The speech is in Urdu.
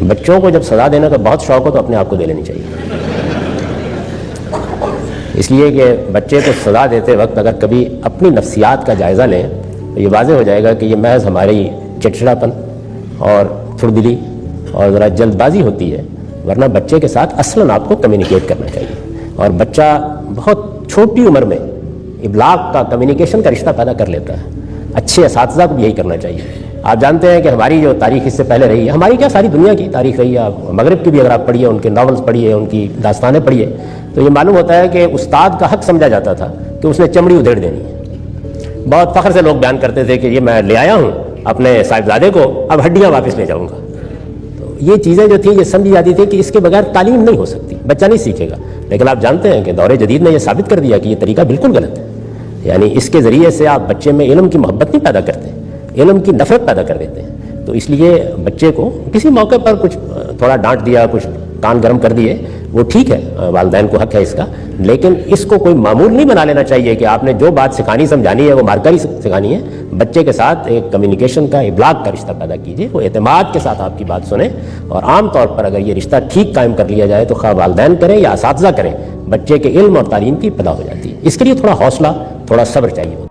بچوں کو جب سزا دینے کا بہت شوق ہو تو اپنے آپ کو دے لینی چاہیے، اس لیے کہ بچے کو سزا دیتے وقت اگر کبھی اپنی نفسیات کا جائزہ لیں تو یہ واضح ہو جائے گا کہ یہ محض ہماری چڑچڑاپن اور پھردلی اور ذرا جلد بازی ہوتی ہے، ورنہ بچے کے ساتھ اصلاً آپ کو کمیونیکیٹ کرنا چاہیے. اور بچہ بہت چھوٹی عمر میں ابلاغ کا، کمیونیکیشن کا رشتہ پیدا کر لیتا ہے. اچھے اساتذہ کو بھی یہی کرنا چاہیے. آپ جانتے ہیں کہ ہماری جو تاریخ اس سے پہلے رہی ہے، ہماری کیا ساری دنیا کی تاریخ رہی ہے، آپ مغرب کی بھی اگر آپ پڑھیے، ان کے ناولز پڑھیے، ان کی داستانیں پڑھیے، تو یہ معلوم ہوتا ہے کہ استاد کا حق سمجھا جاتا تھا کہ اس نے چمڑی ادھیڑ دینی ہے. بہت فخر سے لوگ بیان کرتے تھے کہ یہ میں لے آیا ہوں اپنے صاحبزادے کو، اب ہڈیاں واپس لے جاؤں گا. تو یہ چیزیں جو تھیں یہ سمجھی جاتی تھی کہ اس کے بغیر تعلیم نہیں ہو سکتی، بچہ نہیں سیکھے گا. لیکن آپ جانتے ہیں کہ دور جدید نے یہ ثابت کر دیا کہ یہ طریقہ بالکل غلط ہے. یعنی اس کے ذریعے سے آپ بچے میں علم کی محبت نہیں پیدا کرتے، علم کی نفرت پیدا کر دیتے ہیں. تو اس لیے بچے کو کسی موقع پر کچھ تھوڑا ڈانٹ دیا، کچھ کان گرم کر دیے، وہ ٹھیک ہے، والدین کو حق ہے اس کا، لیکن اس کو کوئی معمول نہیں بنا لینا چاہیے کہ آپ نے جو بات سکھانی سمجھانی ہے وہ مار کر ہی سکھانی ہے. بچے کے ساتھ ایک کمیونیکیشن کا، ابلاغ کا رشتہ پیدا کیجیے، وہ اعتماد کے ساتھ آپ کی بات سنیں. اور عام طور پر اگر یہ رشتہ ٹھیک قائم کر لیا جائے تو خواہ والدین کریں یا اساتذہ کریں، بچے کے علم اور تعلیم کی پدا ہو جاتی ہے. اس کے لیے تھوڑا حوصلہ، تھوڑا صبر چاہیے.